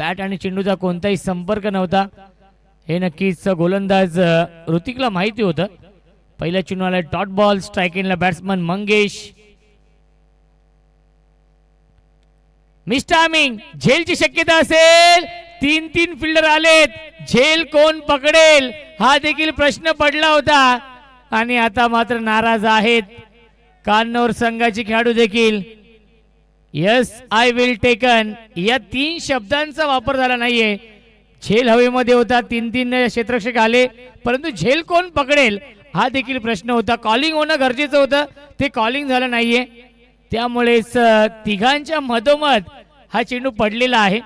Bat आणि चेंडूचा कोणताही संपर्क नव्हता हे नक्कीच गोलंदाज ऋतिकला माहिती होतं. पहिल्या चेंडूला डॉट बॉल. स्ट्राइक एंडला बॅट्समन मंगेश. Miss timing. झेलची शक्यता असेल. 3 फिल्डर आलेत. झेल कोण पकडेल हा देखील प्रश्न पडला होता आणि आता मात्र नाराज आहेत कान्नौर संघाचे खेळाडू देखील. यस आय विल टेकन या 3 शब्दांचा वापर झाला नाहीये. झेल हवेमध्ये होता. 3 क्षेत्ररक्षक आले परंतु झेल कोण पकडेल हा देखील प्रश्न होता. कॉलिंग होणं गरजेचं होतं ते कॉलिंग झालं नाहीये. त्यामुळेच तिघांच्या मधोमध हा चेंडू पडलेला आहे.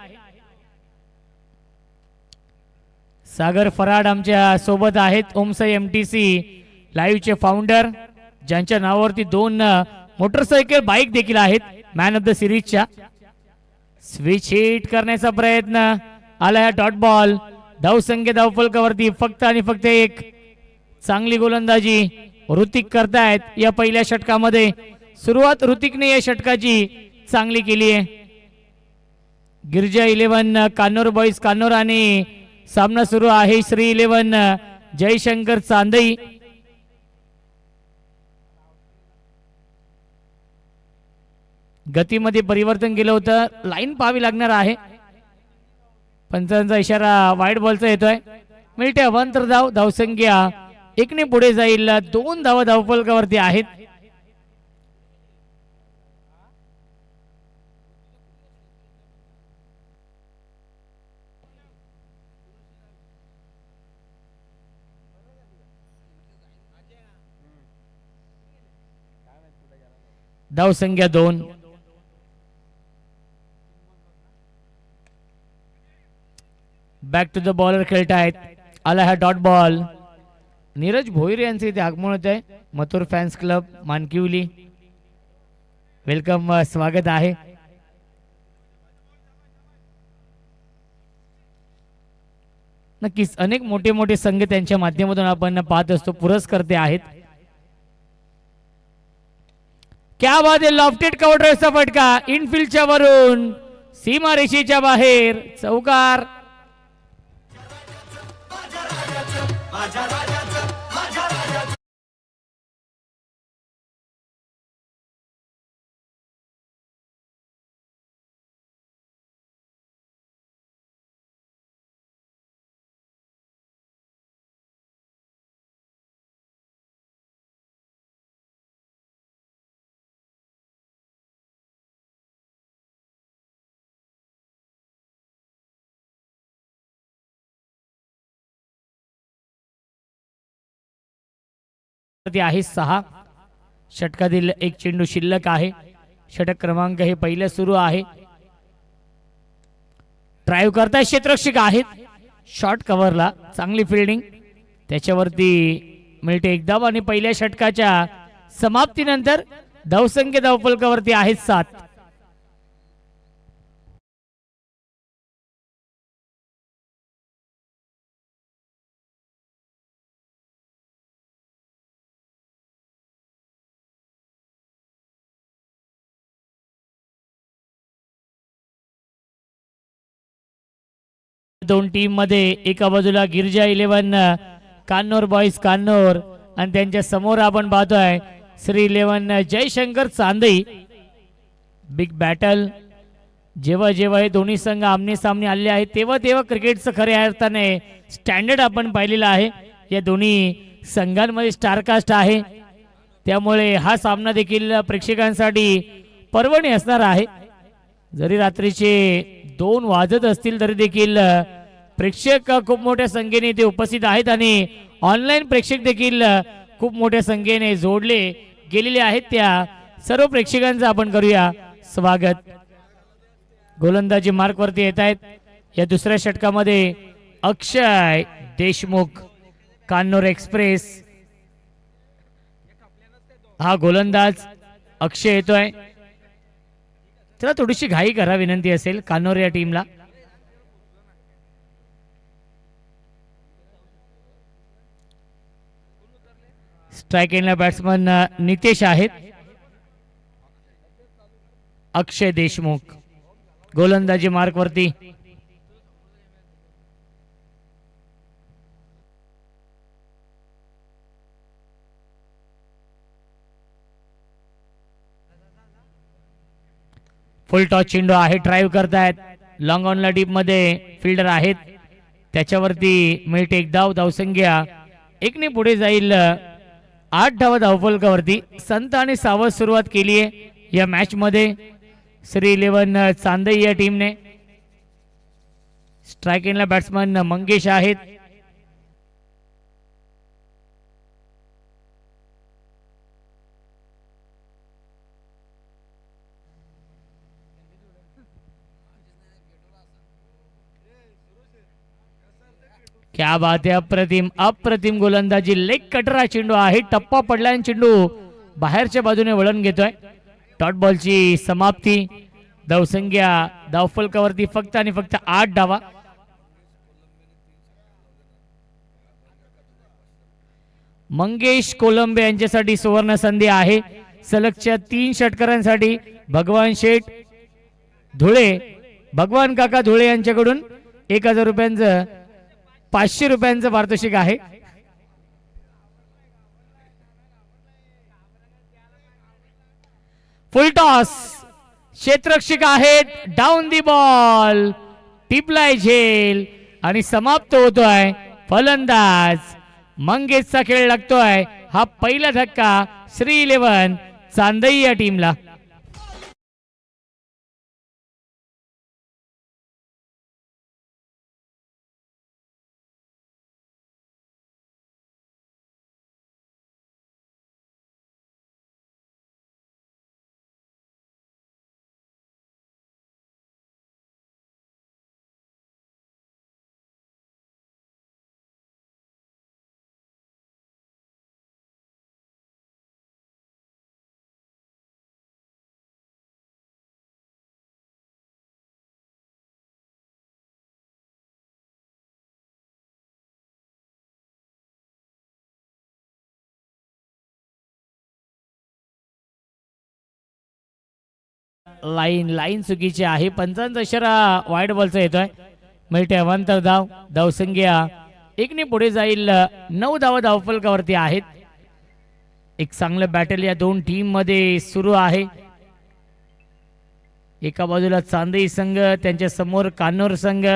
सागर फराड आमच्या सोबत आहेत. ओमसाई एमटीसी लाईव्हचे फाउंडर ज्यांच्या नावावरती 2 मोटरसायकल बाईक देखील आहेत मॅन ऑफ द सिरीजच्या. स्विच हिट करण्याचा प्रयत्न आला या डॉट बॉल. धावसंख्या धावफलकावरती फक्त आणि फक्त 1. चांगली गोलंदाजी ऋतिक करतायत या पहिल्या षटकामध्ये. सुरुवात ऋतिकने या षटकाची चांगली केली आहे. गिरजा 11 कान्नौर बॉईज कान्नौर आणि सामना सुरू आहे. श्री 11 जयशंकर चांदई. गतीमध्ये परिवर्तन केलं होतं. लाईन पाहावी लागणार आहे. पंचांचा इशारा वाईड बॉलचा येतोय. मिळते अवांतर धाव. धावसंख्या 1 ने पुढे जाईल. 2 धावा धावफलकावरती आहेत. धावसंख्या 2. बॅक टू द बॉलर खेळतायत. आला हा डॉट बॉल. नीरज भोईर यांचे इथे आगमन होत आहे. Mathur fans club Mankivali. Welcome स्वागत आहे. नक्कीच अनेक मोठे मोठे संघ त्यांच्या माध्यमातून आपण पाहत असतो. पुरस्कर्ते आहेत. क्या बात आहे. लॉफ्टेड कव्हर ड्राइव्हचा फटका इनफिल्डच्या वरून सीमारेषेच्या बाहेर. चौकार. आहे 6. षटकातील 1 चेंडू शिल्लक आहे. षटक क्रमांक हे पहिलं सुरू आहे. ड्राइव्ह करताय क्षेत्ररक्षक आहेत. शॉर्ट कव्हरला चांगली फिल्डिंग त्याच्यावरती मिळते 1 धाव आणि पहिल्या षटकाच्या समाप्तीनंतर धावसंख्या धावफलकावरती आहेत 7. दोन टीम मध्ये एका बाजूला गिरजा 11 कान्नौर बॉईज कान्नौर आणि त्यांच्या समोर आपण पाहतोय श्री 11 जयशंकर चांदई. Big battle. जेव्हा जेव्हा हे दोन्ही संघ आमने सामने आले आहेत तेव्हा तेव्हा क्रिकेटचं खऱ्या अर्थाने स्टँडर्ड आपण पाहिलेलं आहे. या दोन्ही संघांमध्ये स्टारकास्ट आहे त्यामुळे हा सामना देखील प्रेक्षकांसाठी पर्वणी असणार आहे. जरी रात्रीचे 2 वाजत असतील तरी देखील प्रेक्षक खूप मोठ्या संख्येने इथे उपस्थित आहेत आणि ऑनलाईन प्रेक्षक देखील खूप मोठ्या संख्येने जोडले गेलेले आहेत. त्या सर्व प्रेक्षकांचं आपण करूया स्वागत. गोलंदाजी मार्क वरती येत आहेत. या दुसऱ्या षटकामध्ये अक्षय देशमुख कान्नौर एक्सप्रेस हा गोलंदाज अक्षय येतोय. चला थोडीशी घाई करा विनंती असेल कान्नौर या टीमला. स्ट्राइक एंडला बॅट्समन नितेश आहेत. अक्षय देशमुख गोलंदाजी मार्क वरती. फुल टॉस चेंडू आहे, ड्राईव्ह करतायत, लॉंग ऑनला डीप मध्ये फिल्डर आहेत, त्याच्यावरती मिळते एक धाव, धावसंख्या एकने पुढे जाईल 8 धावा धावफलकावरती. संत आणि सावध सुरुवात केली आहे या मॅच मध्ये श्री 11 चांदई या टीमने. स्ट्रायकिंगला बॅट्समन मंगेश आहेत. क्या बात आहे, अप्रतिम अप्रतिम गोलंदाजी, लेग कटरा चेंडू आहे, टप्पा पडला आणि चेंडू बाहेरच्या बाजूने वळण घेतोय. डॉट बॉलची समाप्ती. धावसंख्या धावफलकावरती फक्त आणि फक्त 8 धावा. मंगेश कोलंबे यांच्यासाठी सुवर्ण संधी आहे. सलगच्या 3 षटकारांसाठी भगवान शेठ धुळे, भगवान काका धुळे यांच्याकडून 1000 रुपयांचं 500 रुपयांचं पारितोषिक आहे. फुल टॉस, क्षेत्ररक्षक आहेत, डाऊन दी बॉल, टिपलाय झेल आणि समाप्त होतोय. फलंदाज मंगेशचा खेळ लागतोय. हा पहिला धक्का श्री 11 चांदई या टीमला. लाईन चुकीची आहे. 55 इशारा वाईड बॉलचा येतोय. मिळते अवांतर धाव. धावसंख्या एकने पुढे जाईल. 9 धावा धावफलकावरती आहेत. एक चांगलं बॅटल या दोन टीम मध्ये सुरू आहे. एका बाजूला चांदई संघ, त्यांच्या समोर कान्होर संघ.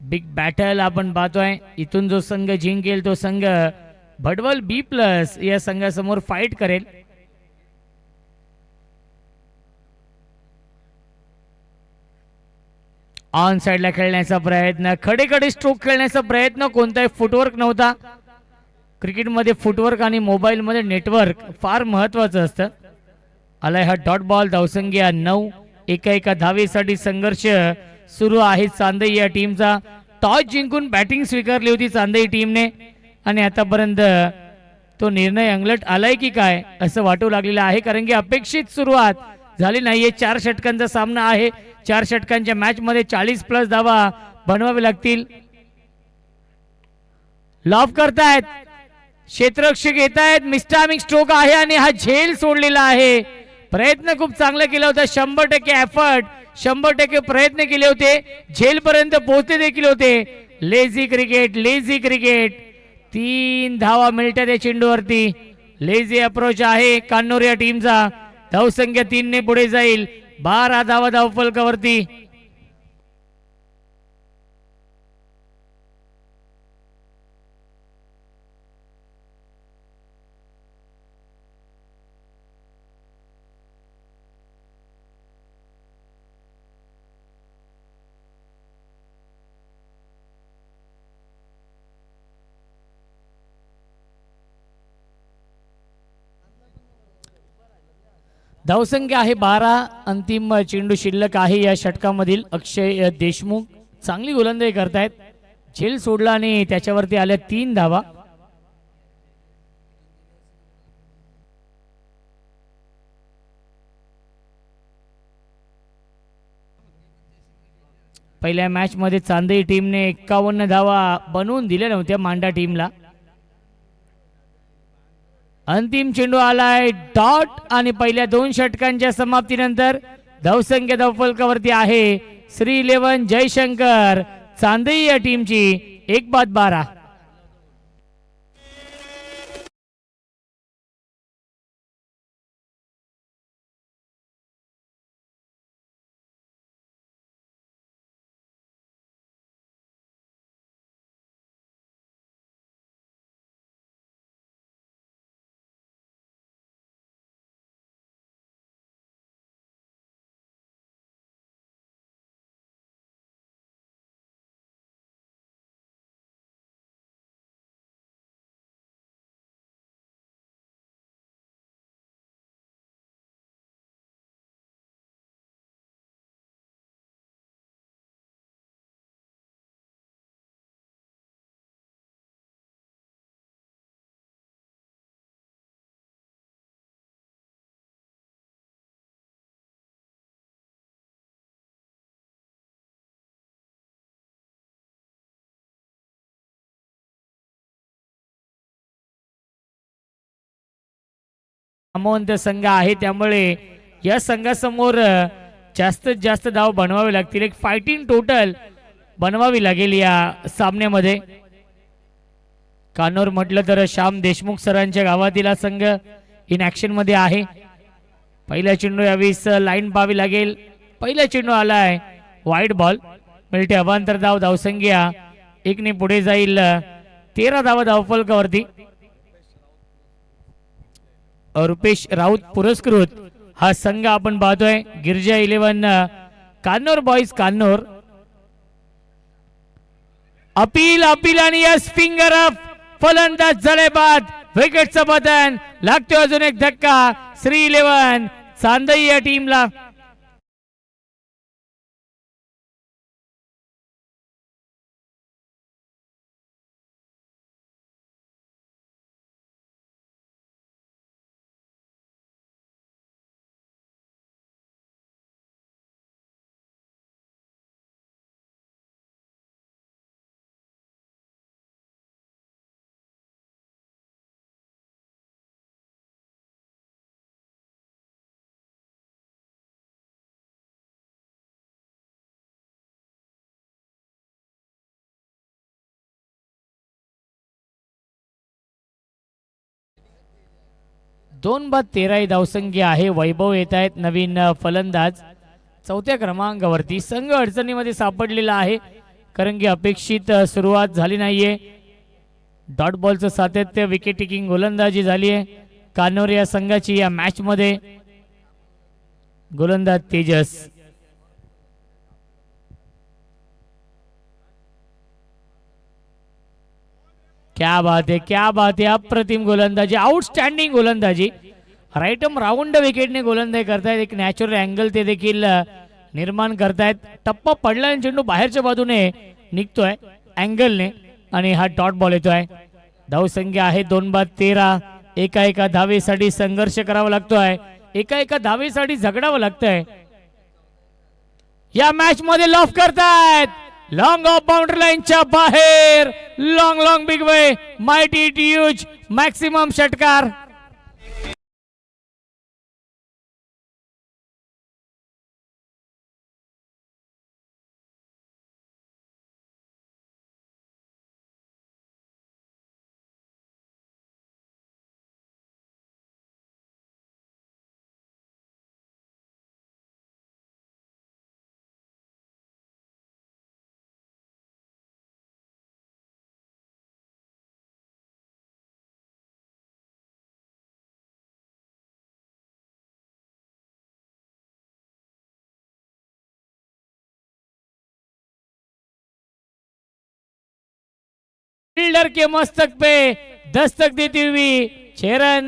बिग बॅटल आपण पाहतोय. इथून जो संघ जिंकेल तो संघ भडवल B+ या संघासमोर फाईट करेल. ऑन साइडला खेळण्याचा प्रयत्न, खडेखडे स्ट्रोक खेळण्याचा प्रयत्न, कोणताही फुटवर्क नव्हता. क्रिकेटमध्ये फुटवर्क आणि मोबाईलमध्ये नेटवर्क फार महत्वाचं असतं. आलाय हा डॉट बॉल. धावसंख्या 9. एका धावेसाठी संघर्ष सुरू आहे चांदई या टीमचा. टॉस जिंकून बॅटिंग स्वीकारली होती चांदई टीमने आणि आतापर्यंत तो निर्णय अंगलट आलाय की काय असं वाटू लागलेलं आहे, कारण की अपेक्षित सुरुवात झाली नाहीये. 4 षटकांचा सामना आहे. 4 षटकांच्या मॅच मध्ये 40+ धावा बनवावे लागतील. लॉफ करतायत, क्षेत्ररक्षक येत आहेत, मिस्टामिक स्ट्रोक आहे आणि हा झेल सोडलेला आहे. प्रयत्न खूप चांगला केला होता. 100% एफर्ट, 100% प्रयत्न केले होते. झेल पर्यंत पोहोचले देखील होते. Lazy cricket, lazy cricket. 3 धावा मिळतात या चेंडूवरती. लेझी अप्रोच आहे कान्होर या टीमचा. धावसंख्या 3 ने पुढे जाईल. 12 धावा धावफलकावरती. धावसंख्या आहे 12. अंतिम चेंडू शिल्लक आहे या षटकामधील. अक्षय देशमुख चांगली गोलंदाजी करतायत. झेल सोडला आणि त्याच्यावरती आल्या 3 धावा. पहिल्या मॅच मध्ये चांदई टीमने 51 धावा बनवून दिल्या नव्हत्या मांडा टीमला. अंतिम चेंडू आलाय डॉट आणि पहिल्या 2 षटकांच्या समाप्तीनंतर धावसंख्या धावफलकावरती आहे श्री 11 जयशंकर चांदई या टीमची 1/12. नामवंत संघ आहे, त्यामुळे या संघासमोर जास्तीत जास्त धाव बनवावे लागतील. एक फायटिंग टोटल बनवावी लागेल या सामन्यामध्ये. कान्होर म्हटलं तर श्याम देशमुख सरांच्या गावातील हा संघ इन ऍक्शन मध्ये आहे. पहिला चेंडू यावेळेस लाईन पाहावी लागेल. पहिला चेंडू आलाय वाईट बॉल. मिळते अवांतर धाव. धावसंख्या 1 ने पुढे जाईल. 13 धावा धावफलकावरती. रुपेश राऊत पुरस्कृत हा संघ आपण पाहतोय. गिरजा 11 Kanhor boys Kanhor. Appeal appeal आणि यस फिंगर अप. फलंदाज झाले बाद. विकेटचं पतन. लागतोय अजून एक धक्का श्री 11 चांदई या टीमला. दोन बाद 13 धावसंख्या आहे. वैभव येत आहेत नवीन फलंदाज 4थ्या क्रमांकावरती. संघ अडचणीमध्ये सापडलेला आहे कारण की अपेक्षित सुरुवात झाली नाहीये. डॉट बॉलचं सातत्य. विकेट टेकिंग गोलंदाजी झाली आहे कान्होर या संघाची या मॅच मध्ये. गोलंदाज तेजस. क्या बात है, क्या बात है. अप्रतिम गोलंदाजी. आउटस्टँडिंग गोलंदाजी. राईटम राऊंड विकेटने गोलंदाजी करतायत. एक नॅचरल अँगल ते देखील निर्माण करतायत. टप्पा पडला आणि चेंडू बाहेरच्या बाजूने निघतोय अँगलने आणि हा डॉट बॉल येतोय. धावसंख्या आहे 2 बाद 13. एका धावेसाठी संघर्ष करावा लागतोय. एका धावेसाठी झगडावं लागतंय. या मॅच मध्ये लॉफ करतायत. लॉंग ऑफ बाउंड्री लाईनच्या बाहेर. Long big way. Mighty huge maximum षटकार. फील्डर के मस्तक पे दस्तक देती हुई चेरन.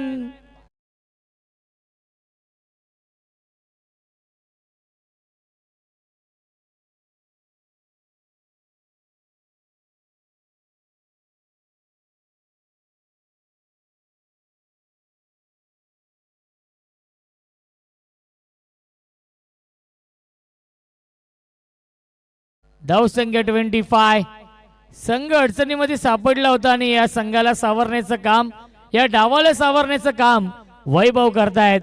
धावसंख्या 25. संघ अडचणीमध्ये सापडला होता आणि या संघाला सावरण्याचं काम, या डावाला सावरण्याचं काम वैभव करतायत.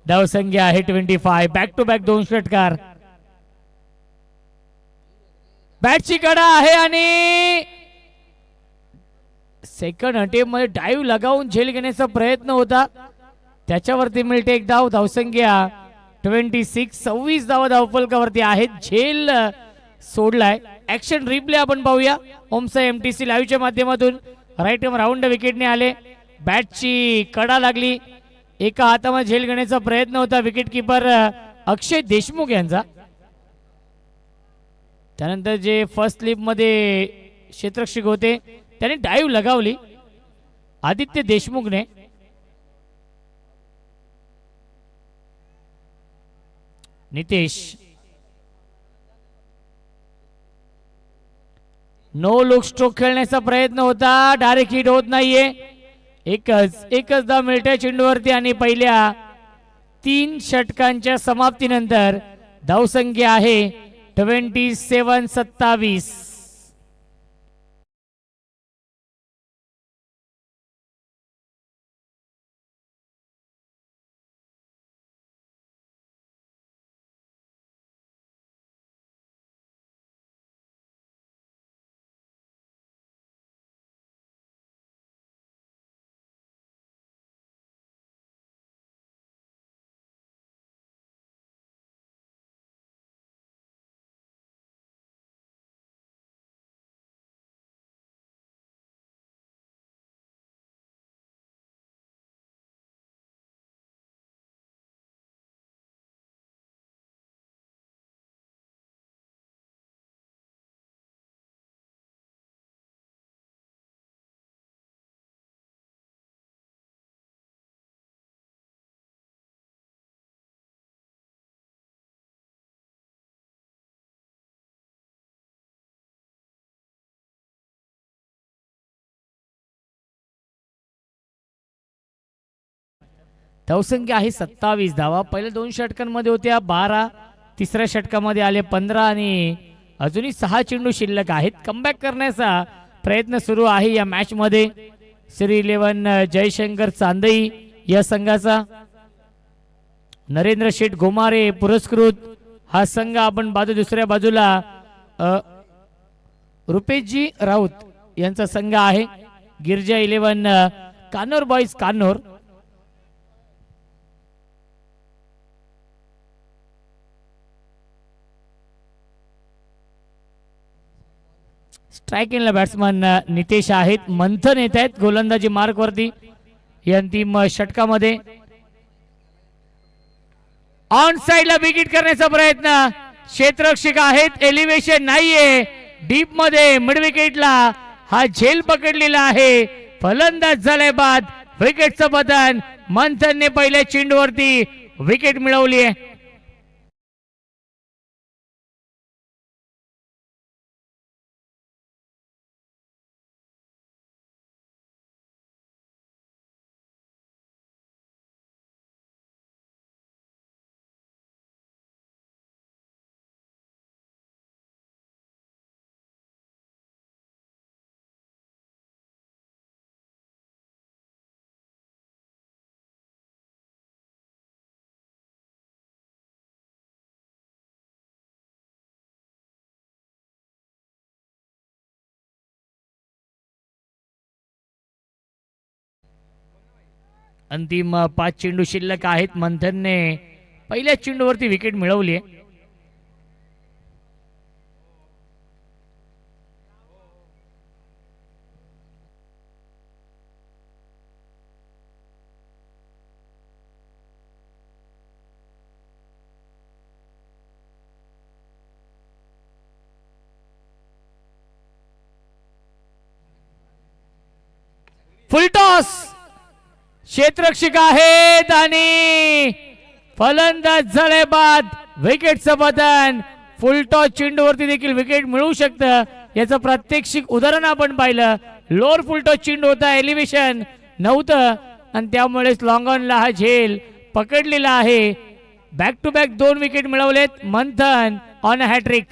धावसंख्या आहे 25. बॅक टू बॅक 2 षटकार. बॅटची कडा आहे आणि सेकंड अटेम्प्ट मध्ये डाईव्ह लगावून झेल घेण्याचा प्रयत्न होता, त्याच्यावरती मिळते एक धाव. धावसंख्या 26. 26 धावा धावफलकावरती आहेत. झेल सोडलाय. ऍक्शन रिप्ले आपण पाहूया ओमसा एमटीसी लाईव्हच्या माध्यमातून. राईट राऊंड विकेटने आले. बॅटची कडा लागली. एका हातामध्ये झेल घेण्याचा प्रयत्न होता विकेट किपर अक्षय देशमुख यांचा. त्यानंतर जे फर्स्ट स्लिप मध्ये क्षेत्ररक्षक होते त्याने डाईव्ह लगावली आदित्य देशमुखने. नितेश नो लुक स्ट्रोक खेळण्याचा प्रयत्न होता, डायरेक्ट हिट होत नाहीये. एकच धाव मिळते चेंडूवरती आणि पहिल्या 3 षटकांच्या समाप्तीनंतर धावसंख्या आहे 27-27. धावसंख्या आहे 27 धावा. पहिल्या 2 षटकांमध्ये होत्या 12, तिसऱ्या षटकामध्ये आले 15 आणि अजूनही 6 चेंडू शिल्लक आहेत. कमबॅक करण्याचा प्रयत्न सुरू आहे या मॅच मध्ये. श्री 11 जयशंकर चांदई या संघाचा. नरेंद्र शेठ घोमारे पुरस्कृत हा संघ आपण दुसऱ्या बाजूला रुपेशजी राऊत यांचा संघ आहे. गिरजा 11 कान्होर बॉईज कान्होर. स्ट्रायकिंगला बॅट्समन नितेश आहेत. मंथन येत आहेत गोलंदाजी मार्क वरती या अंतिम षटकामध्ये. ऑन साइडला विकेट करण्याचा प्रयत्न, क्षेत्ररक्षक आहेत, एलिव्हेशन नाहीये. डीप मध्ये मिड विकेटला हा झेल पकडलेला आहे. फलंदाज झाले बाद विकेटचं बदन. मंथनने पहिल्या चेंडूवरती विकेट मिळवली आहे. अंतिम 5 चेंडू शिल्लक आहेत. मंथनने पहिल्या चेंडूवरती विकेट मिळवली आहे. फुल टॉस, क्षेत्ररक्षक आहेत आणि फलंदाज झाले बाद विकेटचं बदन. फुल टॉस चेंडूवरती देखील विकेट मिळू शकतं याचं प्रात्यक्षिक उदाहरण आपण पाहिलं. लोअर फुल टॉस चेंडू होता, एलिव्हेशन नव्हतं आणि त्यामुळेच लॉंग ऑनला हा झेल पकडलेला आहे. बॅक टू बॅक 2 विकेट मिळवलेत Manthan on hattrick.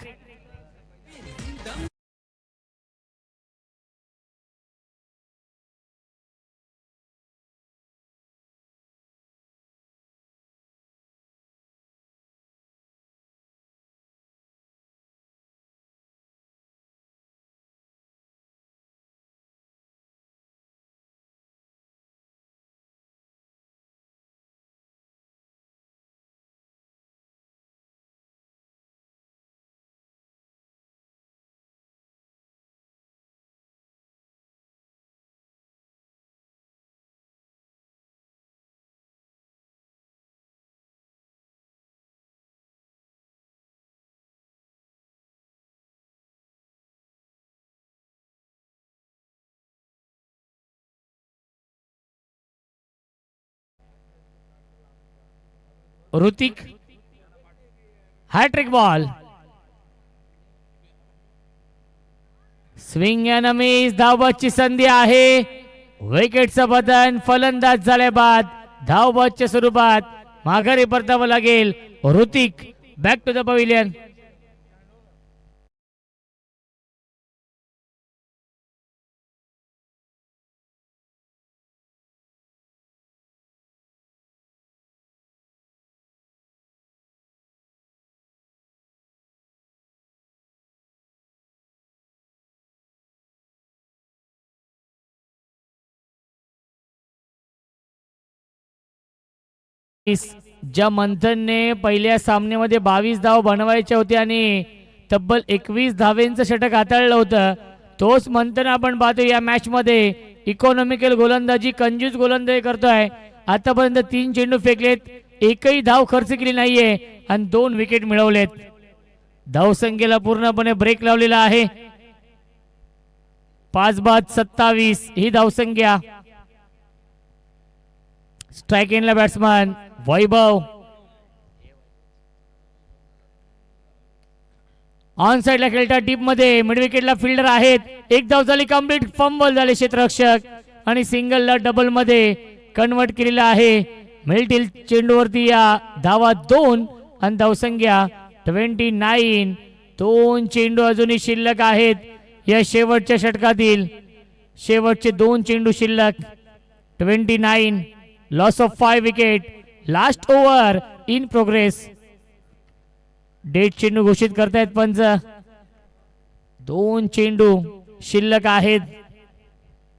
Hrithik hattrick ball. Swing and miss. धावबादची संधी आहे. विकेटचं बदन. फलंदाज झाल्या बाद धावबादच्या स्वरूपात माघारी परतावं लागेल. Hrithik back to the pavilion. ज्या मंथनने पहिल्या सामन्यामध्ये 22 धाव बनवायच्या होत्या आणि तब्बल 21 धावेंचं षटक हाताळलं होतं, तोच मंथन आपण पाहतो या मॅच मध्ये इकॉनॉमिकल गोलंदाजी, कंजूस गोलंदाजी करतोय. आतापर्यंत 3 चेंडू फेकलेत, एकही धाव खर्च केली नाहीये आणि 2 विकेट मिळवलेत. धावसंख्येला पूर्णपणे ब्रेक लावलेला आहे. 5 बाद 27 ही धावसंख्या. स्ट्राइक एंडला बॅट्समन वैभव. ऑन साइडला खेळता डीप मध्ये मिड विकेटला फिल्डर आहेत. एक धाव झाली कंप्लीट. फंबल झाले क्षेत्ररक्षक आणि सिंगलला डबल मध्ये कन्वर्ट केलेला आहे. मिडल चेंडूवरती या धावा 2 आणि धावसंख्या 29. 2 चेंडू अजूनही शिल्लक आहेत या शेवटच्या षटकातील. शेवटचे 2 चेंडू शिल्लक. 29. Loss of 5 wicket. Last over in progress. Dead चेंडू घोषित करतायत पंच. 2 चेंडू शिल्लक आहेत.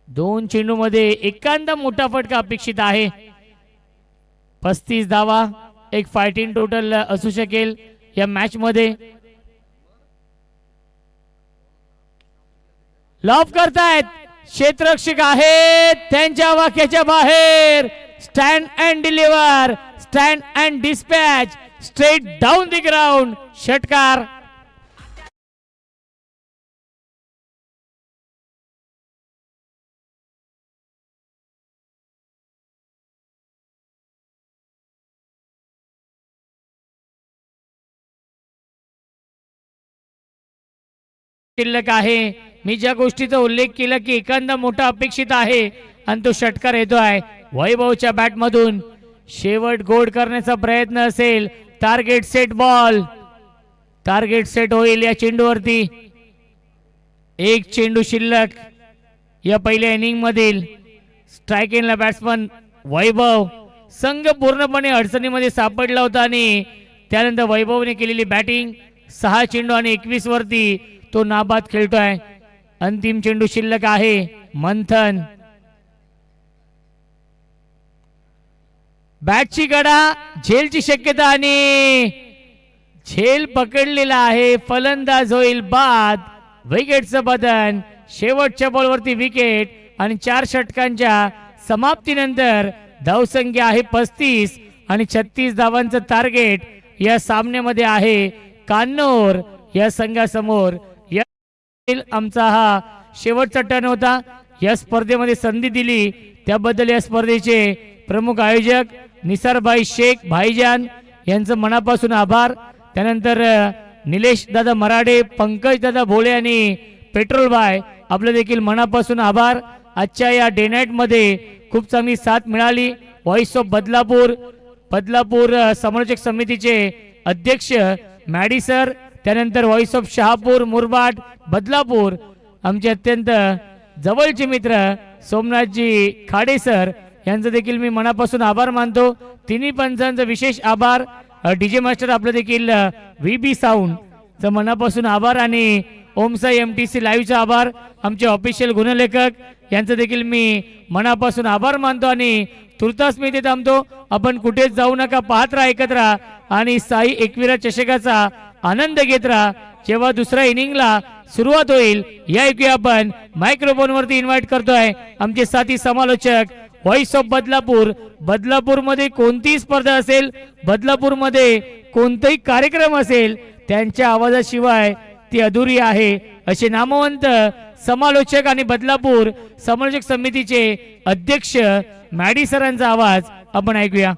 2 चेंडू मध्ये एखादा मोठा फटका अपेक्षित आहे. 35 धावा एक फायटिंग टोटल असू शकेल या मॅच मध्ये. लॉफ करतायत. क्षेत्ररक्षक आहेत त्यांच्या वाक्याच्या बाहेर. Stand and deliver. Stand and dispatch. Straight down the ground. षटकार. शिल्लक आहे. मी ज्या गोष्टीचा उल्लेख केला की एखादा मोठा अपेक्षित आहे आणि तो षटकार येतोय वैभवच्या बॅट मधून. शेवट गोड करण्याचा प्रयत्न असेल. Target set ball. Target set होईल या चेंडूवरती. 1 चेंडू शिल्लक या पहिल्या इनिंग मधील. स्ट्राइक एंडला बॅट्समन वैभव. संघ पूर्णपणे अडचणीमध्ये सापडला होता आणि त्यानंतर वैभवने केलेली बॅटिंग. 6 चेंडू आणि 21 वरती तो नाबाद खेळतोय. अंतिम चेंडू शिल्लक आहे. मंथन. बॅटची गडा. झेलची शक्यता आणि झेल पकडलेला आहे. फलंदाज होईल बाद. विकेटचं बदन. शेवटच्या बॉलवरती विकेट आणि 4 षटकांच्या समाप्तीनंतर धावसंख्या आहे 35 आणि 36 धावांचं टार्गेट या सामन्यामध्ये आहे कान्नोर या संघासमोर. आमचा हा शेवटचा टर्न होता. या स्पर्धेमध्ये संधी दिली त्याबद्दल या स्पर्धेचे प्रमुख आयोजक निसारभाई शेख भाईजान यांचं मनापासून आभार. त्यानंतर निलेश दादा मराडे, पंकज दादा भोळे आणि पेट्रोल बाय आपलं देखील मनापासून आभार. आजच्या या डे नाईट मध्ये खूप चांगली साथ मिळाली. व्हॉइस ऑफ बदलापूर समालोचक समितीचे अध्यक्ष मॅडी सर, त्यानंतर व्हॉइस ऑफ शहापूर मुरबाड बदलापूर आमचे अत्यंत जवळचे मित्र सोमनाथजी खाडे सर यांचं देखील मी मनापासून आभार मानतो. तिन्ही पंचांचा विशेष आभार. डीजे मास्टर आपलं देखील व्हीबी साऊंडचं मनापासून आभार आणि ओमसाई MTC लाईव्हचा आभार. आमचे ऑफिशियल गुणलेखक यांचं देखील मी मनापासून आभार मानतो आणि तुर्तास मी इथे थांबतो. आपण कुठेच जाऊ नका. पाहत राहा, ऐकत राहा आणि साई एकविरा चषकाचा आनंद घेत राहा. जेव्हा दुसऱ्या इनिंगला सुरुवात होईल या ऐकूया आपण. मायक्रोफोन वरती इन्व्हाइट करतोय आमचे साथी समालोचक व्हॉइस ऑफ बदलापूर मध्ये कोणतीही स्पर्धा असेल, बदलापूर मध्ये कोणताही कार्यक्रम असेल, त्यांच्या आवाजाशिवाय ती अधुरी आहे असे नामवंत समालोचक आणि बदलापूर समालोचक समितीचे अध्यक्ष मॅडी सरांचा आवाज आपण ऐकूया.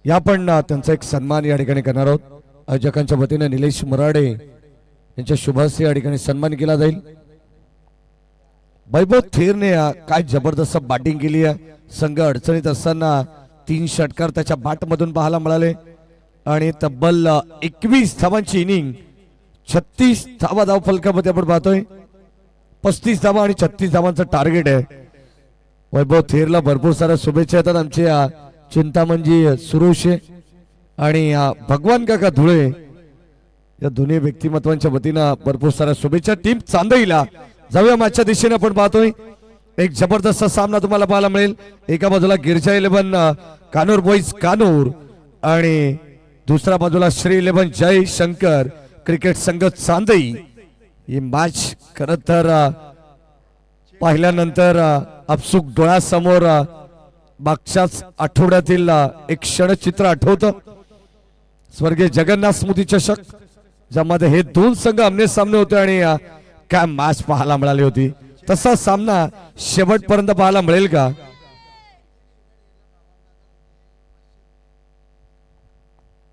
या पण त्यांचा एक सन्मान या ठिकाणी करणार आहोत. आयोजकांच्या वतीने निलेश मराडे यांच्या शुभास्ते या ठिकाणी सन्मान केला जाईल. वैभव थेरने काय जबरदस्त बॅटिंग केली आहे. संघ अडचणीत असताना 3 षटकार त्याच्या बॅटमधून पाहायला मिळाले आणि तब्बल 21 धावांची इनिंग, 36 धावा धाव फलकामध्ये आपण पाहतोय. 35 धावा आणि 36 धावांचं टार्गेट आहे. वैभव थेरला भरपूर साऱ्या शुभेच्छा येतात. आमचे चिंतामणजी सुरोशे आणि भगवान काका धुळे या दोन्ही व्यक्तिमत्वांच्या वतीनं भरपूर साऱ्या शुभेच्छा. टीम चांदईला जाऊया मॅचच्या दिशेने. आपण पाहतोय एक जबरदस्त सामना तुम्हाला पाहायला मिळेल. एका बाजूला गिरजा 11 कानूर बॉईज कानूर आणि दुसऱ्या बाजूला श्री 11 जय शंकर क्रिकेट संघ चांदई. ही मॅच खरं तर पाहिल्यानंतर आपसुक डोळ्यासमोर मागच्याच आठवड्यातील एक क्षणचित्र आठवतं. स्वर्गीय जगन्नाथ स्मृती चषक ज्यामध्ये हे 2 संघ आमने सामने होते आणि काय मॅच पाहायला मिळाली होती. तसा सामना शेवटपर्यंत पाहायला मिळेल का?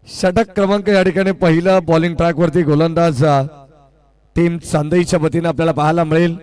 षटक क्रमांक या ठिकाणी पहिला बॉलिंग ट्रॅक वरती गोलंदाज टीम चांदईच्या वतीने आपल्याला पाहायला मिळेल.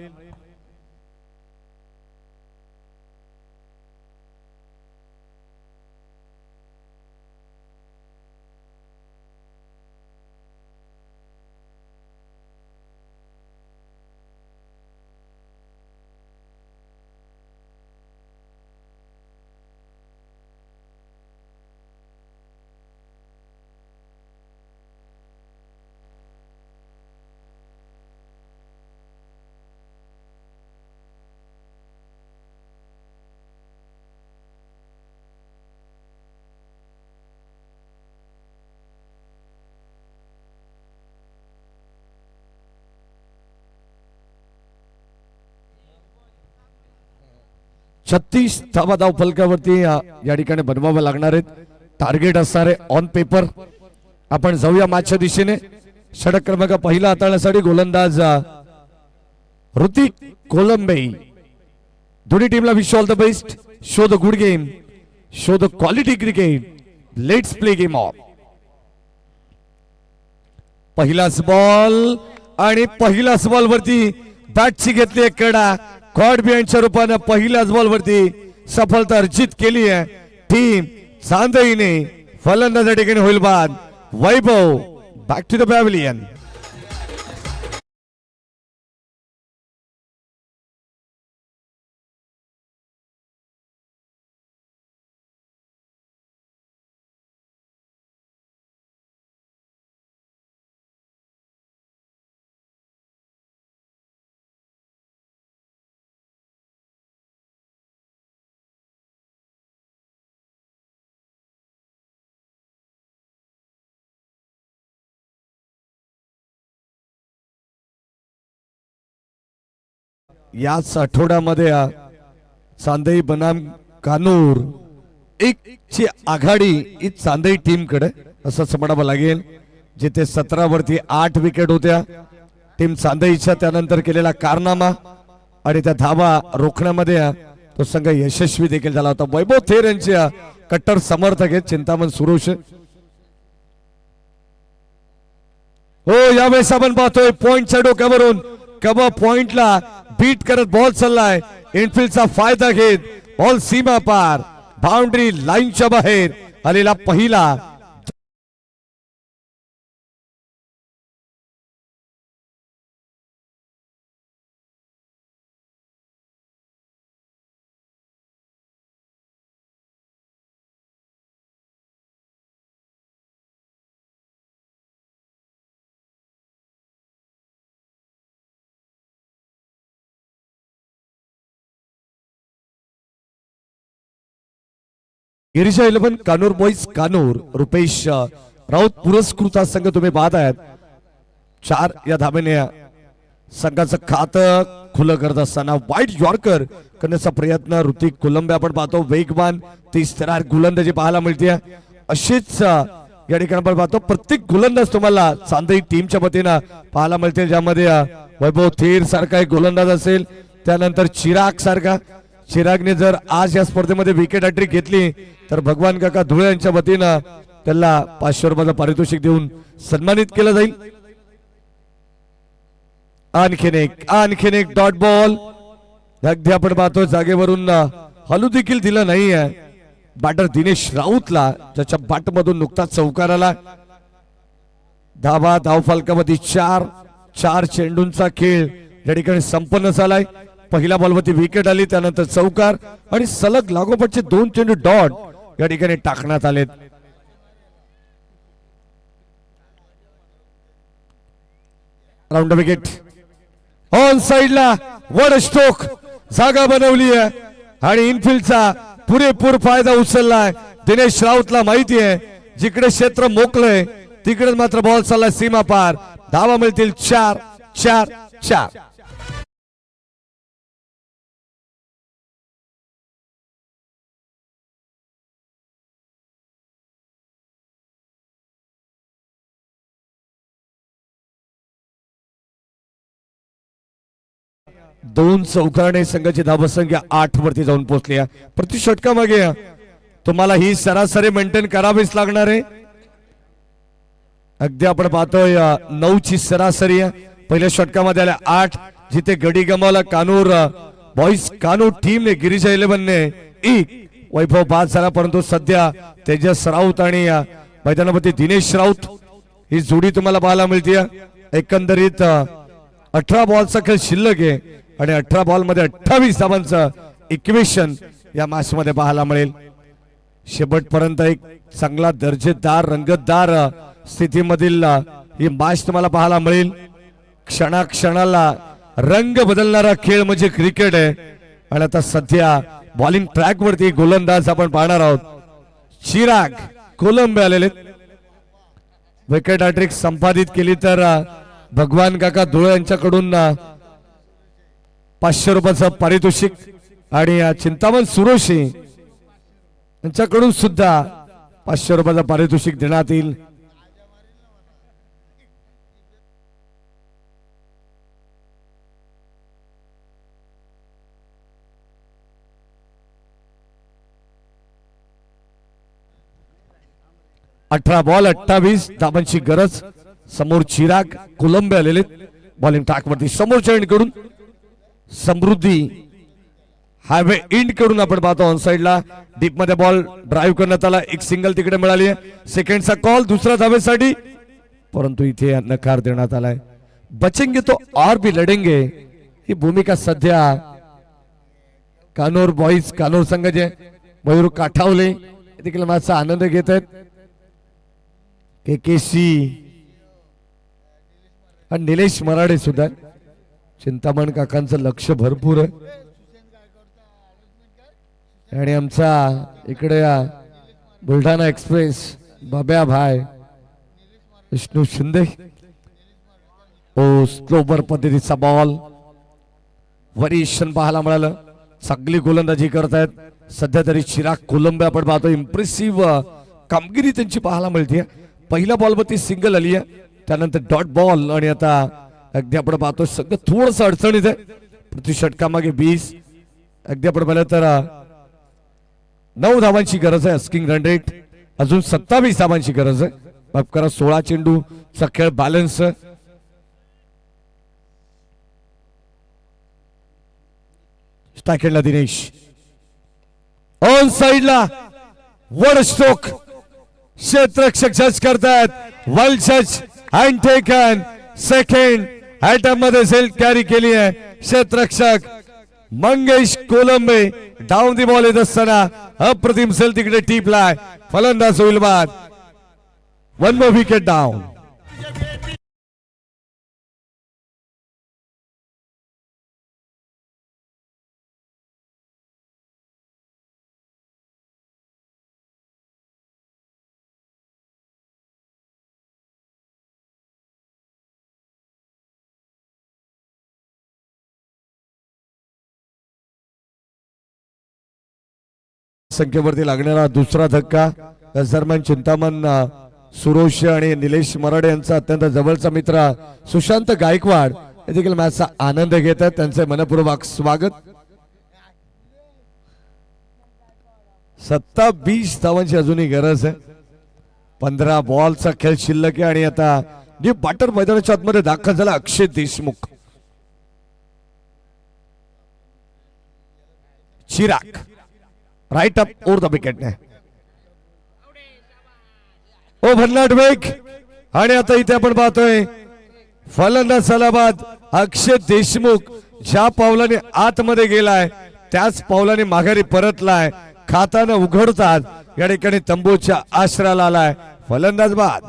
छत्तीस धावा धाव फलकावरती या ठिकाणी बनवावं लागणार आहेत. टार्गेट असणार आहे ऑन पेपर. आपण जाऊया मॅचच्या दिशेने. षटक क्रमांक पहिला हाताळण्यासाठी गोलंदाज ऋतिक कोलंबे. दोन्ही टीमला wish all the best. Show the good game, show the quality cricket. Let's play game of. पहिलाच बॉल आणि पहिलाच बॉल वरती बॅटची घेतली एक कडा. कॉड बिहाइंडच्या रूपाने पहिल्याच बॉल वरती सफलता अर्जित केली आहे टीम चांदईने. फलंदाज या ठिकाणी होईल बाद. वैभव बॅक टू द पॅव्हिलियन. याच आठवड्यामध्ये चांदई बनाम कानूर एक ची आघाडी ही चांदई टीम कडे असंच म्हणावं लागेल. जिथे 17 वरती 8 विकेट होत्या टीम चांदईच्या. त्यानंतर केलेला कारनामा आणि त्या धावा रोखण्यामध्ये तो संघ यशस्वी देखील झाला होता. वैभव थेर यांचे कट्टर समर्थक आहेत चिंतामण सुरोश. हो यावेळेस आपण पाहतोय पॉइंटच्या डोक्यावरून कबा पॉइंटला बीट करत बॉल चाललाय. इनफिल्डचा फायदा घेत बॉल सीमा पार बाउंड्री लाईनच्या बाहेर आलेला पहिला. गिरीजा 11 कानूर बॉईज कानूर. रुपेश राऊत पुरस्कृत संघ तुम्ही पाहत आहात. 4 या धाब्याने संघाचं खातं खुलं करत असताना वाईट यॉर्कर करण्याचा प्रयत्न ऋतिक कोलंबे आपण पाहतो. वेगवान 30 गोलंदाजी पाहायला मिळते. अशीच या ठिकाणी आपण पाहतो प्रत्येक गोलंदाज तुम्हाला चांदई टीमच्या वतीनं पाहायला मिळते. ज्यामध्ये वैभव थेर सारखा एक गोलंदाज असेल, त्यानंतर चिराग सारखा, चिरागने जर आज या स्पर्धेमध्ये विकेट हॅट्रिक घेतली तर भगवान काका धुळे यांच्या वतीनं त्याला 500 रुपयाचं पारितोषिक देऊन सन्मानित केलं जाईल. आणखीन एक डॉट बॉल. अगदी आपण पाहतो जागेवरून हलू देखील दिलं नाहीये बॅटर दिनेश राऊतला, ज्याच्या बॅट मधून नुकताच चौकार आला. धावा धावफलकामध्ये 4 चेंडूंचा खेळ या ठिकाणी संपन्न झालाय. पहिल्या बॉलवरती विकेट आली, त्यानंतर चौकार आणि सलग लागोपाठचे 2 चेंडू डॉट या ठिकाणी टाकण्यात आलेत. राऊंड विकेट ऑन साइडला वर स्ट्रोक जागा बनवली आहे आणि इनफिल्डचा पुरेपूर फायदा उचललाय. दिनेश राऊतला माहिती आहे जिकडे क्षेत्र मोकळंय तिकडे मात्र बॉल चाललाय सीमा पार. धावा मिळतील 4. दोन चौकारने संघाची धावसंख्या 8 वरती जाऊन पोहोचली आहे. प्रति षटका मागे तुम्हाला ही सरासरी मेंटेन करावीच लागणार आहे. अगदी आपण पाहतोय 9 ची सरासरी आहे. पहिल्या षटकामध्ये आल्या 8, जिथे गडी गमावला कानूर बॉईज कानूर टीमने गिरिजा 11 ने 1 वैभव बाद झाला. परंतु सध्या तेजस राऊत आणि मैदानामध्ये दिनेश राऊत ही जोडी तुम्हाला पाहायला मिळते. एकंदरीत 18 बॉलचा खेळ शिल्लक आहे आणि 18 बॉल मध्ये 28 धावांचं इक्वेशन या मॅच मध्ये पाहायला मिळेल. शेवटपर्यंत एक चांगला दर्जेदार रंगतदार स्थितीमधील ही मॅच तुम्हाला पाहायला मिळेल. क्षणाक्षणाला रंग बदलणारा खेळ म्हणजे क्रिकेट आहे. आणि आता सध्या बॉलिंग ट्रॅक वरती गोलंदाज आपण पाहणार आहोत. चिराग कोलंबे आलेले. विकेट हॅट्रिक संपादित केली तर भगवान काका धुळे यांच्याकडून 500 रुपयाचं पारितोषिक आणि चिंतामण सुरोशी यांच्याकडून सुद्धा 500 रुपयाचं पारितोषिक देण्यात येईल. अठरा बॉल 28 धावांची गरज. समोर चिराग कोलंबे आलेले. बॉलिंग ट्रॅक वरती समोरच्या एंड कडून समृद्धी हायवे एंड कडून आपण पाहतो ऑन साइडला डीप मध्ये बॉल ड्राईव्ह करण्यात आला. एक सिंगल तिकडे मिळाली आहे. सेकंडचा कॉल दुसऱ्या धावेसाठी, परंतु इथे नकार देण्यात आलाय. बचेंगे तो और भी लढेंगे ही भूमिका सध्या कानोर बॉईज कानोर संघाचे मयूर काठावले देखील माझा आनंद घेत आहेत. केकेसी आणि निलेश मराठे सुद्धा. चिंतामण काकांचं लक्ष भरपूर आहे आणि आमचा इकडे बुलढाणा एक्सप्रेस बाब्या भाई विष्णू शिंदे. ओ स्लोबर पद्धतीचा बॉल वरिष्ठ पाहायला मिळालं. चांगली गोलंदाजी करतायत सध्या तरी चिराग कोलंबे. आपण पाहतो इम्प्रेसिव्ह कामगिरी त्यांची पाहायला मिळते. पहिल्या बॉलवरती सिंगल आली आहे, त्यानंतर डॉट बॉल आणि आता अगदी आपण पाहतो सगळं थोडस अडचणीत आहे. प्रति षटकामागे 20. अगदी आपण पाहिलं तर 9 धावांची गरज आहे. अस्किंग रन रेट अजून 27 धावांची गरज आहे. माफ करा 16 चेंडूचा खेळ बॅलन्स. स्टॅकेटला दिनेश ऑन साइडला वर स्ट्रोक. क्षेत्ररक्षक जज करतात. वर्ल्ड जज हँड टेकन. सेकंड आयटम मध्ये सेल कॅरी केली आहे क्षेत्ररक्षक Mangesh Kolambe. Down the ball येत असताना अप्रतिम सेल तिकडे टीपलाय. फलंदाज होईल बाद. 1 more विकेट डाऊन. संख्येवरती लागणारा दुसरा धक्का. दरम्यान चिंतामण सुरोश आणि निलेश मराठे यांचा अत्यंत जवळचा मित्र सुशांत गायकवाड हे देखील मॅचचा आनंद घेत आहेत. त्यांचे मनपूर्वक स्वागत. 27 धावांची अजूनही गरज आहे. 15 बॉलचा खेळ शिल्लक आहे आणि आता न्यू बॅटर मैदानाच्या आतमध्ये दाखल झाला Akshay Deshmukh. Chirag right up over the wicket ने ओ भन्नाट वेग. आणि आता इथे आपण पाहतोय फलंदाज सलाबाद अक्षय देशमुख ज्या पावलाने आतमध्ये गेलाय त्याच पावलाने माघारी परतलाय. खाताना उघडतात या ठिकाणी तंबूच्या आश्रयाला आलाय फलंदाज बाद.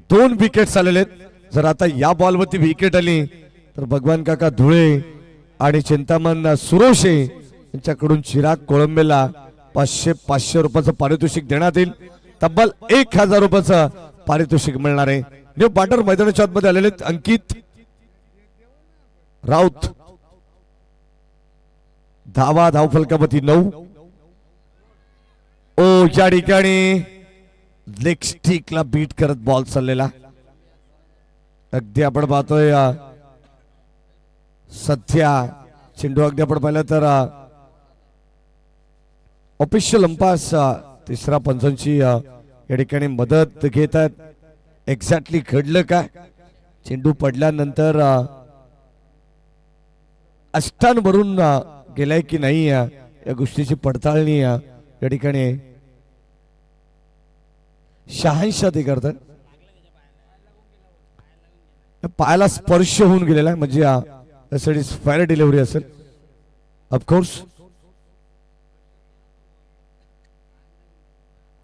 दोन विकेट्स आलेले आहेत. जर आता या बॉलवरती विकेट आली तर भगवान काका धुळे आणि चिंतामण सुरोशे यांच्याकडून चिराग कोळंबेला 500 रुपयाचं पारितोषिक देण्यात येईल. तब्बल 1000 रुपयाचं पारितोषिक मिळणार आहे. न्यू बॅटर मैदानाच्या आतमध्ये आलेले आहेत अंकित राऊत. धावफलकावरती 9. ओ या ठिकाणी लेग स्टिकला बीट करत बॉल चाललेला. अगदी आपण पाहतोय सध्या चेंडू अगदी आपण पाहिलं तर ऑफिशियल अंपायर्स तिसरा पंचांची या ठिकाणी मदत घेत आहेत. एक्झॅक्टली घडलं काय, चेंडू पडल्यानंतर अष्टांवरून गेलाय की नाही या गोष्टीची पडताळणी या ठिकाणी शहांशा ते करतात. पायाला स्पर्श होऊन गेलेला आहे म्हणजे त्यासाठी फायर डिलिव्हरी असेल of course.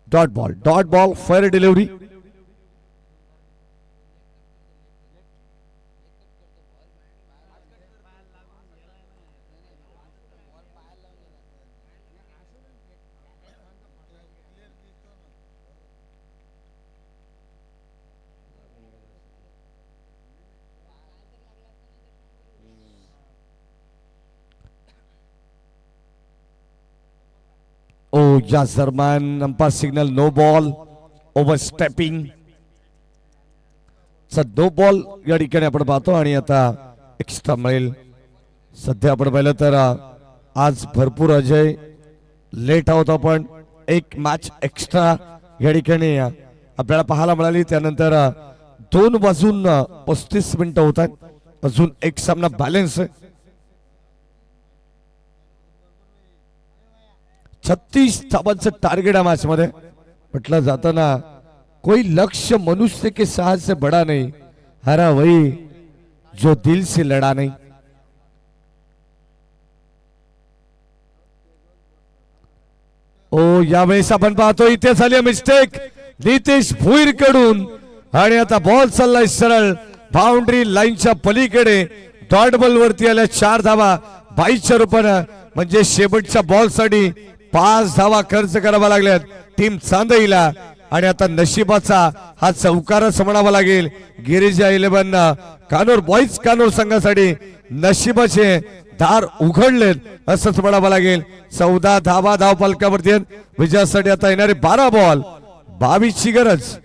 Dot ball fire delivery. ओ या दरम्यान umpire signal no ball overstepping चा नो बॉल या ठिकाणी आपण पाहतो आणि आता एक्स्ट्रा मिळेल. सध्या आपण पाहिलं तर आज भरपूर अजय लेट आहोत आपण. एक मॅच एक्स्ट्रा या ठिकाणी आपल्याला पाहायला मिळाली. त्यानंतर 2 वाजून 35 मिनिटं होत आहेत. अजून एक सामना बॅलन्स आहे. 36 धावांचं टार्गेट आहे मॅच मध्ये. म्हटलं जाताना कोई लक्ष्य मनुष्य के साहस से बड़ा नहीं, हरा वही जो दिल से लढा नहीं. ओ यावेळेस आपण पाहतो इथे झाली मिस्टेक नितेश भुईर कडून आणि आता बॉल चाललाय सरळ बाउंड्री लाईनच्या पलीकडे. डॉट बॉल वरती आल्या 4 धावा 2200 रुपयानं. म्हणजे शेवटच्या बॉल साठी 5 धावा खर्च करावा लागल्यात टीम चांदईला. आणि आता नशिबाचा हा चौकारच म्हणावा लागेल. गिरिजा 11 कानोर बॉईज कानोर संघासाठी नशिबाचे दार उघडलेत असंच म्हणावं लागेल. 14 धावा धावफलकावरती विजयासाठी आता येणारे 12 बॉल 22 ची गरज.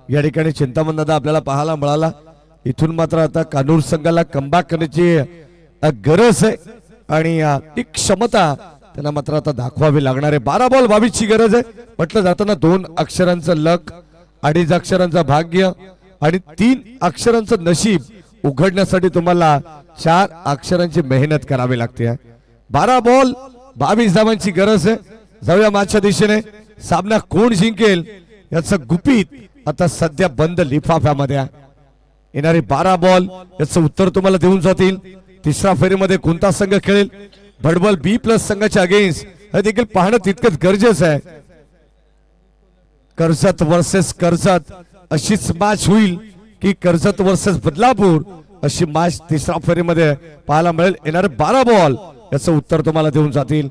या ठिकाणी चिंतामण दादा आपल्याला पाहायला मिळाला. इथून मात्र आता कानूर संघाला कमबॅक करण्याची गरज आहे आणि ती क्षमता त्यांना मात्र आता दाखवावी लागणार आहे. 12 बॉल 22 ची गरज आहे. म्हटलं जाताना 2 अक्षरांचं लक, 2.5 अक्षरांचं भाग्य आणि 3 अक्षरांचं नशीब उघडण्यासाठी तुम्हाला 4 अक्षरांची मेहनत करावी लागते. 12 बॉल 22 धावांची गरज आहे. जाऊया मॅचच्या दिशेने. सामना कोण जिंकेल याचं गुपित आता सध्या बंद लिफाफ्यामध्ये. येणारे 12 बॉल याचं उत्तर तुम्हाला देऊन जातील. तिसऱ्या फेरीमध्ये कोणता संघ खेळेल, भडबल बी प्लस संघाच्या अगेन्स्ट हे देखील पाहणं तितकंच गरजेचं आहे. कर्जत वर्सेस कर्जत अशीच मॅच होईल की कर्जत वर्सेस बदलापूर अशी मॅच तिसऱ्या फेरीमध्ये पाहायला मिळेल. येणारे 12 बॉल याचं उत्तर तुम्हाला देऊन जातील.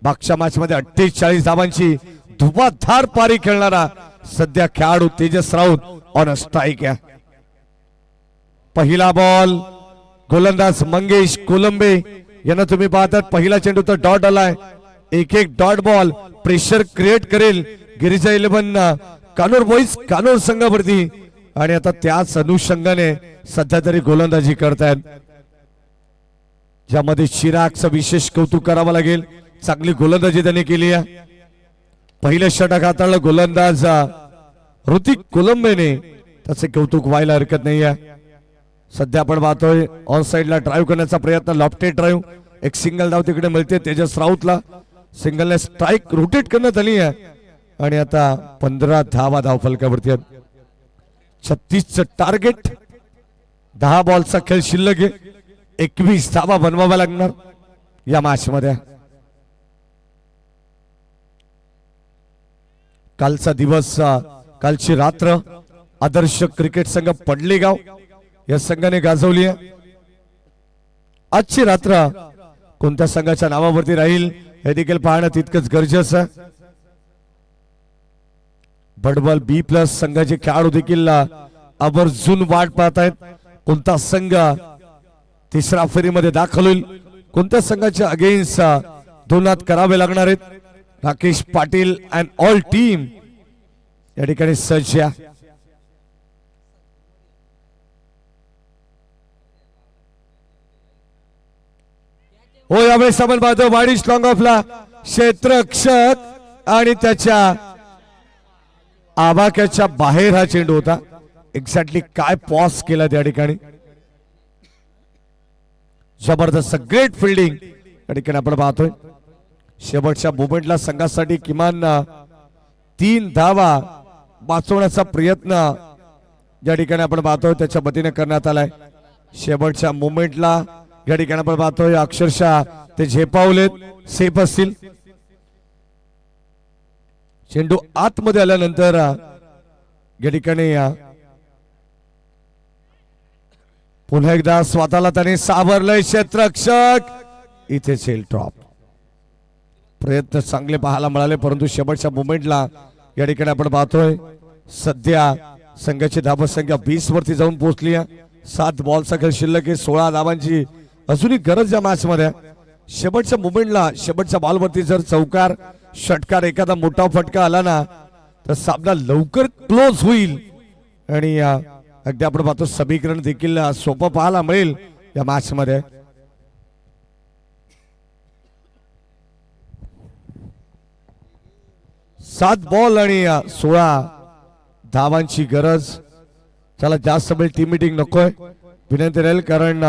मागच्या मॅच मध्ये 48 धावांची धुवाधार पारी खेळणारा सध्या खेळाडू तेजस राऊत ऑन स्ट्राईक आहे. पहिला बॉल गोलंदाज मंगेश कोलंबे यांना तुम्ही पाहतात. पहिला चेंडू तर डॉट आलाय. एक डॉट बॉल प्रेशर क्रिएट करेल गिरिजा 11 कानोर बॉईज कानोर संघावरती आणि आता त्याच अनुषंगाने सध्या तरी गोलंदाजी करतायत, ज्यामध्ये चिरागचं विशेष कौतुक करावं लागेल. चांगली गोलंदाजी त्यांनी केली आहे. पहिलं षटक हाताळलं गोलंदाज ऋतिक कोलंबेने, त्याचे कौतुक व्हायला हरकत नाही आहे. सध्या आपण पाहतोय ऑन साइडला ड्राईव्ह करण्याचा प्रयत्न, लॉफ्टेड ड्राईव्ह, एक सिंगल धाव तिकडे मिळते तेजस राऊतला. सिंगलने स्ट्राईक रोटेट करण्यात आली आहे आणि आता 15 धावा धाव फलकावरती आहेत. 36चं टार्गेट, 10 बॉलचा खेळ शिल्लक आहे. 21 धावा बनवाव्या लागणार या मॅच मध्ये. कालचा दिवस, कालची रात्र आदर्श क्रिकेट संघ पडलेगाव या संघाने गाजवली आहे. आजची रात्र कोणत्या संघाच्या नावावरती राहील हे देखील पाहणं तितकंच गरजेचं आहे. भडबल बी प्लस संघाचे खेळाडू देखील आवर्जून वाट पाहत आहेत. कोणता संघ तिसऱ्या फेरीमध्ये दाखल होईल, कोणत्या संघाच्या अगेन्स्ट दोनात करावे लागणार आहेत. Rakesh Patil and all team या ठिकाणी सज्ज आहे. हो, यावेळेस आपण पाहतो वाडीश लॉंग ऑफला क्षेत्ररक्षक आणि त्याच्या आवाक्याच्या बाहेर हा चेंडू होता. एक्झॅक्टली काय पॉज केला त्या ठिकाणी. जबरदस्त ग्रेट फिल्डिंग या ठिकाणी आपण पाहतोय. शेवटच्या मोमेंटला संघासाठी किमान 3 धावा वाचवण्याचा प्रयत्न या ठिकाणी आपण पाहतोय त्याच्या वतीने करण्यात आलाय. शेवटच्या मोमेंटला या ठिकाणी आपण पाहतोय अक्षरशः ते झेपावलेत, सेफ असतील. चेंडू आतमध्ये आल्यानंतर या ठिकाणी पुन्हा एकदा स्वतःला त्याने सावरलंय क्षेत्ररक्षक. इथे सेल ड्रॉप. प्रयत्न चांगले पाहायला मिळाले, परंतु शेवटच्या मोमेंटला या ठिकाणी आपण पाहतोय सध्या संघाची धावसंख्या 20 वरती जाऊन पोहोचली आहे. 7 बॉलचा खेळ शिल्लक आहे. 16 धावांची अजूनही गरज या मॅच मध्ये. शेवटच्या मोमेंटला शेवटच्या बॉलवरती जर चौकार षटकार एखादा मोठा फटका आला ना तर सामना लवकर क्लोज होईल आणि अगदी आपण पाहतो समीकरण देखील सोपं पाहायला मिळेल या मॅच मध्ये. सात बॉल आणि 16 धावांची गरज. चला जास्त वेळ टीम मीटिंग नकोय, विनंती राहील, कारण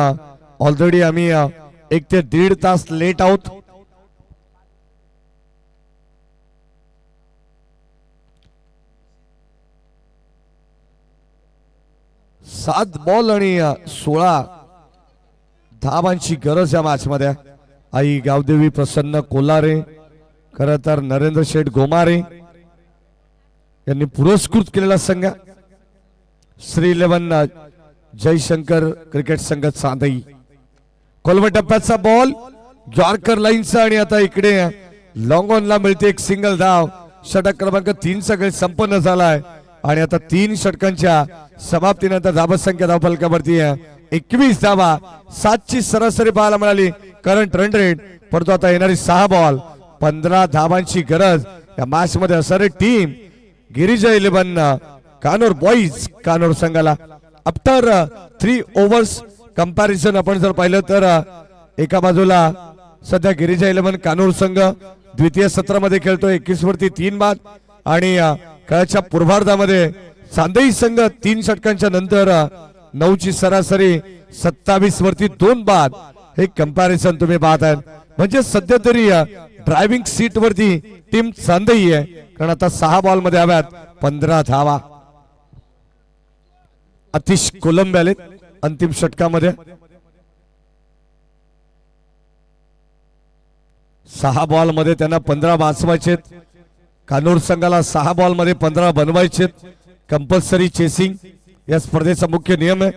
ऑलरेडी आम्ही 1 ते 1.5 तास लेट आहोत. सात बॉल आणि 16 धावांची गरज या मॅच मध्ये. आई गावदेवी प्रसन्न कोलारे, खर तर नरेंद्र शेठ गोमारे यांनी पुरस्कृत केलेला संघ श्री 11 जयशंकर क्रिकेट संघ चांदई. कोलवा टप्प्याचा बॉल यॉर्कर लाईनचा आणि आता इकडे लॉंग ऑनला मिळते एक सिंगल धाव. षटक क्रमांक 3 चा खेळ संपन्न झालाय आणि आता 3 षटकांच्या समाप्तीनंतर धावसंख्या धावफलकावरती 21 धावा. 7 ची सरासरी पाहायला मिळाली करंट रन रेट, परंतु आता येणारी 6 बॉल 15 धावांची गरज या मॅच मध्ये असणारी टीम गिरिजा 11 कानोर बॉईज कानोर संघाला. आफ्टर 3 ओव्हर्स कंपॅरिझन आपण जर पाहिलं तर एका बाजूला सध्या गिरिजा 11 कानोर संघ द्वितीय सत्रामध्ये खेळतोय 21 वरती 3 बाद आणि खेळाच्या पूर्वार्धामध्ये चांदई संघ 3 षटकांच्या नंतर 9 ची सरासरी 27 वरती 2 बाद. हे कंपॅरिझन तुम्ही पाहताय, म्हणजे सध्या तरी ड्रायव्हिंग सीट वरती टीम चांदई आहे, कारण आता 6 बॉल मध्ये हव्यात 15 धावा. अतिश कोलंबे आलेत अंतिम षटकामध्ये. 6 बॉल मध्ये त्यांना 15 वाचवायचे. कानूर संघाला 6 बॉल मध्ये 15 बनवायचे. कंपल्सरी चेसिंग या स्पर्धेचा मुख्य नियम आहे.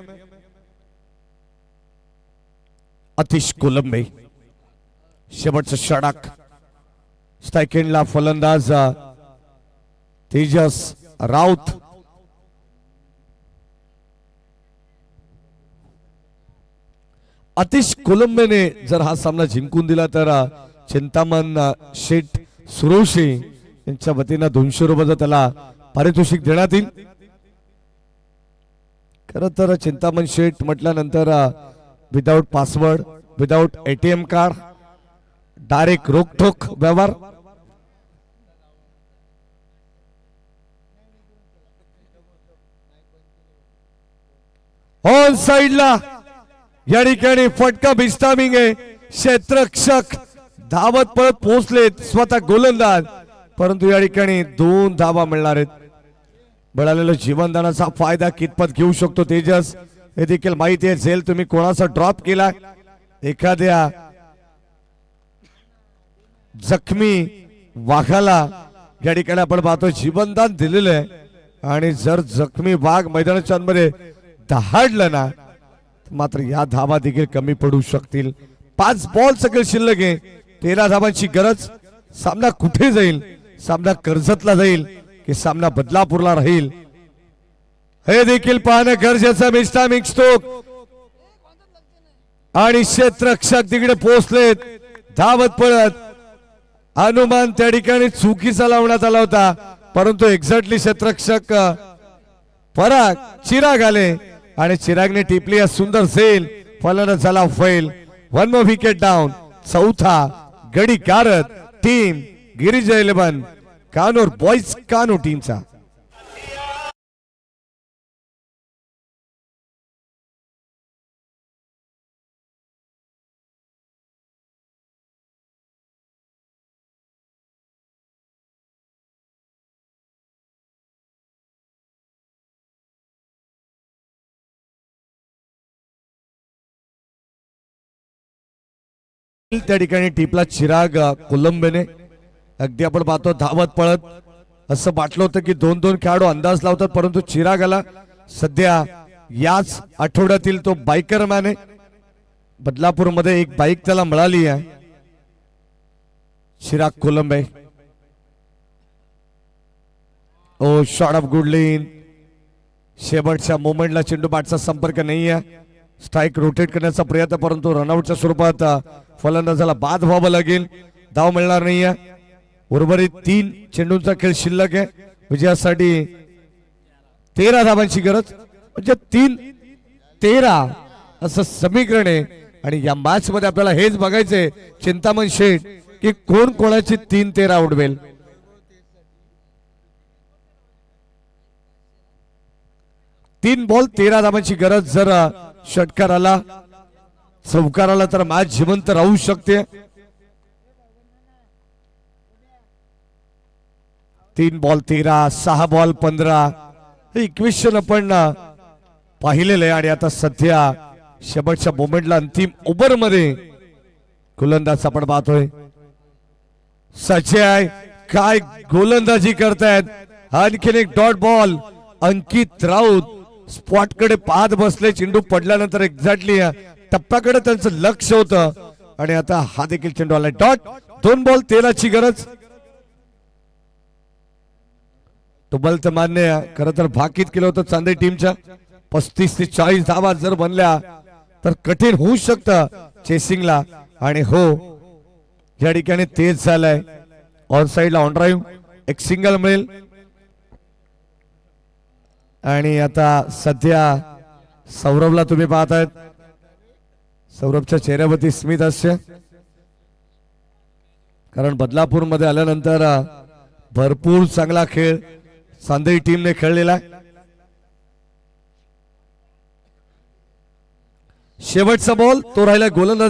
अतिश कोलंबे शेवटचा षटक. स्ट्राइक एंडला फलंदाज तेजस राऊत. अतिश कोलंबेने जर हा सामना जिंकून दिला तर चिंतामण शेठ सुरोशे यांच्या वतीनं 200 रुपयाचं त्याला पारितोषिक देण्यात येईल. खरं तर चिंतामण शेठ म्हटल्यानंतर without password, without ATM card, direct रोकठोक व्यवहार. ऑन साइडला या ठिकाणी फटका बिस्टामिंग आहे. क्षेत्ररक्षक धावत पळत पोहोचलेत स्वतः गोलंदाज, परंतु या ठिकाणी 2 धावा मिळणार आहेत. मिळालेला जीवनदानाचा फायदा कितपत घेऊ शकतो तेजस हे देखील माहिती आहे. झेल तुम्ही कोणाचा ड्रॉप केला, एखाद्या जखमी वाघाला या ठिकाणी आपण पाहतो जीवनदान दिलेलं आहे. आणि जर जखमी वाघ मैदानाच्या मध्ये दहाडलं ना मात्र या धावा देखील कमी पडू शकतील. 5 बॉल सगळे शिल्लक आहे. 13 धावांची गरज. सामना कुठे जाईल? सामना कर्जतला जाईल की सामना बदलापूरला राहील हे देखील पाहणं गरजेचं. मिस्टामिक स्टोक आणि क्षेत्ररक्षक तिकडे पोहोचलेत धावत पळत. अनुमान त्या ठिकाणी चुकीचा लावण्यात आला होता, परंतु एक्झॅक्टली क्षेत्ररक्षक पराग चिराग आले आणि चिरागने टिपली या सुंदर झेल. फलंदाज झाला फैल. 1 more विकेट डाऊन. चौथा गडी गारत टीम गिरिजा 11 कानूर बॉयज कानूर टीमचा. त्या ठिकाणी टिपला चिराग कोलंबेने. अगदी आपण पाहतो धावत पळत असं वाटलं होतं की 2-2 खेळाडू अंदाज लावतात, परंतु चिरागाला सध्या याच आठवड्यातील तो बायकर मॅन आहे. बदलापूर मध्ये एक बाईक त्याला मिळाली आहे. चिराग कोलंबे. ओ शॉट ऑफ गुड लेन. शेवटच्या मोमेंटला चेंडू बॅटचा संपर्क नाही आहे. स्ट्राइक रोटेट करण्याचा प्रयत्न, परंतु रनआउटच्या स्वरूपात फलंदाजाला बाद व्हावं लागेल. धाव मिळणार नाहीये. उर्वरित 3 चेंडूंचा खेळ शिल्लक आहे. विजयासाठी 13 धावांची गरज, म्हणजे 3-13 असं समीकरण आहे. आणि या मॅच मध्ये आपल्याला हेच बघायचंय चिंतामण शेठ की कोण कोणाची 3-13 उडवेल. तीन बॉल 13 धावांची गरज. जर षटकार आला, चौकार आला तर मॅच जिवंत राहू शकते. 3 बॉल 13, 6 बॉल 15 हे इक्वेशन आपण पाहिलेलं आहे. आणि आता सध्या शेवटच्या मोमेंटला अंतिम ओव्हर मध्ये गोलंदाज आपण पाहतोय सजय काय गोलंदाजी करतायत. आणखीन एक डॉट बॉल. अंकित राऊत स्पॉट कडे पाहत बसले. चेंडू पडल्यानंतर एक्झॅक्टली टप्प्याकडे त्यांचं लक्ष होतं आणि आता हा देखील चेंडू आला डॉट. 2 बॉल 13 ची गरज. तो बल तर मान्य. खरं तर भाकीत केलं होतं चांदई टीमच्या. 35 ते 40 धावा जर बनल्या तर कठीण होऊ शकतं चेसिंगला. आणि हो या ठिकाणी तेज झालाय. ऑन साइडला ऑन ड्राईव्ह एक सिंगल मिळेल. आणि आता सध्या सौरभला तुम्ही पाहतायत. सौरभच्या चेहऱ्यावरती स्मित हास्य, कारण बदलापूर मध्ये आल्यानंतर भरपूर चांगला खेळ चांदई टीमने खेळलेला आहे. शेवटचा बॉल तो राहिला गोलंदाज